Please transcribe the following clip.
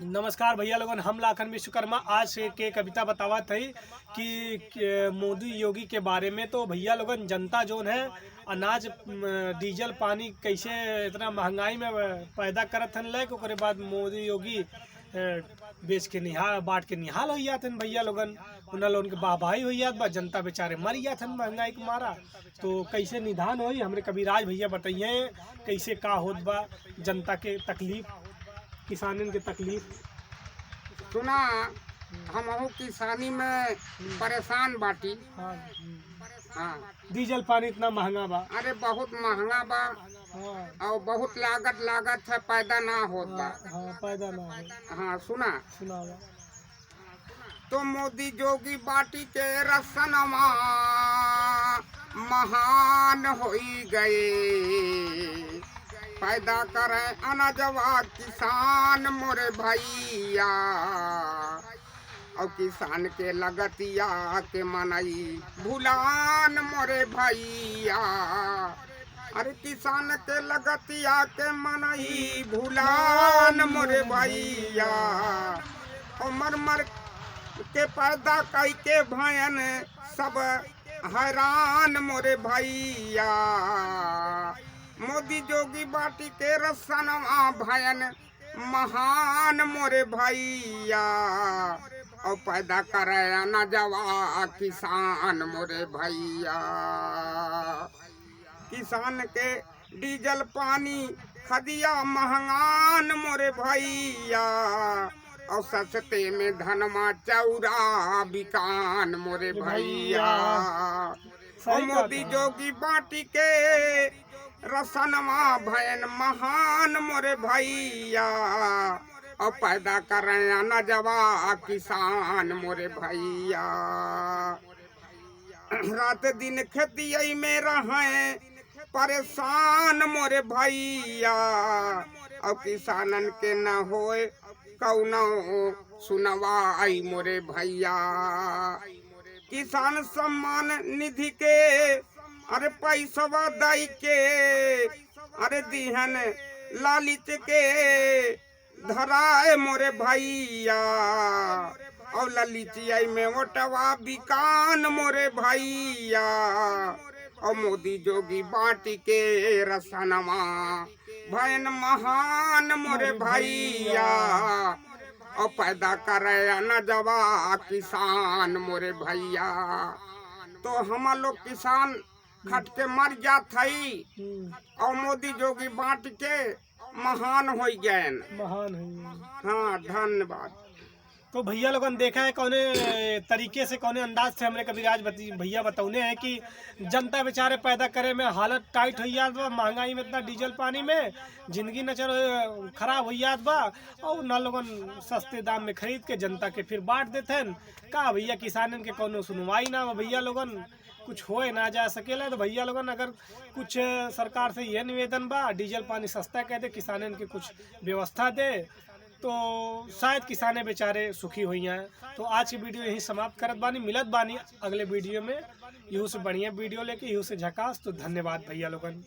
नमस्कार भैया लोगन, हम लाखन विश्वकर्मा आज के कविता बतावत है कि मोदी योगी के बारे में। तो भैया लोगन, जनता जोन है अनाज डीजल पानी कैसे इतना महंगाई में पैदा करत हन लैक, ओकरे बाद मोदी योगी बेच के निहाल बांट के निहाल हो जाते हैं भैया लोगन। उन्हें लोगन के बाबाही हो जात बा, जनता बेचारे मर जाते हैं महंगाई के मारा। तो कैसे निदान होई हमरे कविराज भैया बताइए कैसे का होत बा जनता के तकलीफ, किसानन के तकलीफ। सुना, हमहू किसानी में परेशान बाटी। हाँ, हाँ, डीजल पानी इतना महंगा बा। अरे बहुत महंगा बा हाँ, और बहुत लागत है, पैदा ना होत बा। हाँ, पैदा ना हो। हाँ, सुना सुनावा। तो मोदी जोगी बाटी के रसनमा महान होई गए, पैदा करे अनाजवा किसान मोरे भैया, और किसान के लगतिया के मनई भूलान मोरे भैया। अरे किसान के लगतिया के मनई भूलान मोरे भैया, और मर मर के पैदा कई के भयन सब हैरान मोरे भैया। मोदी जोगी बाटी के रसनवा भयन महान मोरे भैया, और पैदा करे न जवा किसान मोरे भैया। किसान के डीजल पानी खदिया महंगान मोरे भैया, और सस्ते में धनमा चौरा बिकान मोरे भैया। और मोदी जोगी बाटी के रसनमा भयन महान मोरे भैया, और पैदा करें न जवा किसान मोरे भैया। रात दिन खेती में रहें परेशान मोरे भैया, और किसानन के न होए कौनो सुनवाई मोरे भैया। किसान सम्मान निधि के अरे पैसवा दई के अरे दिहन लालिच के धराए मोरे भैया, और ललिचिया में ओटवा बिकान मोरे भैया। और मोदी जोगी बाटी के रसनमा भयन महान मोरे भैया, और पैदा करे न जवा किसान मोरे भैया। तो हम लोग किसान खट के मर जात हई, और मोदी जोगी बांट के महान हो गए, महान है। हाँ, धन्यवाद। तो भैया लोगन देखा है कौने तरीके से, कौने अंदाज से हमरे कविराज भैया बताउने हैं कि जनता बेचारे पैदा करे में हालत टाइट हो जात बा, महंगाई में इतना डीजल पानी में जिंदगी नचर खराब हो जात बा, और न लोगन सस्ते दाम में खरीद के जनता के फिर बांट देते हैं। का भैया किसानन के कौनो सुनवाई ना बा भैया लोगन, कुछ होए ना जा सकेला। तो भैया लोगन अगर कुछ सरकार से यह निवेदन बा, डीजल पानी सस्ता कह दे, किसानन के कुछ व्यवस्था दे, तो शायद किसाने बेचारे सुखी हुई हैं। तो आज की वीडियो यही समाप्त करत बानी, मिलत बानी अगले वीडियो में यूँ से बढ़िया वीडियो लेके, यूँ से झकास। तो धन्यवाद भैया लोगन।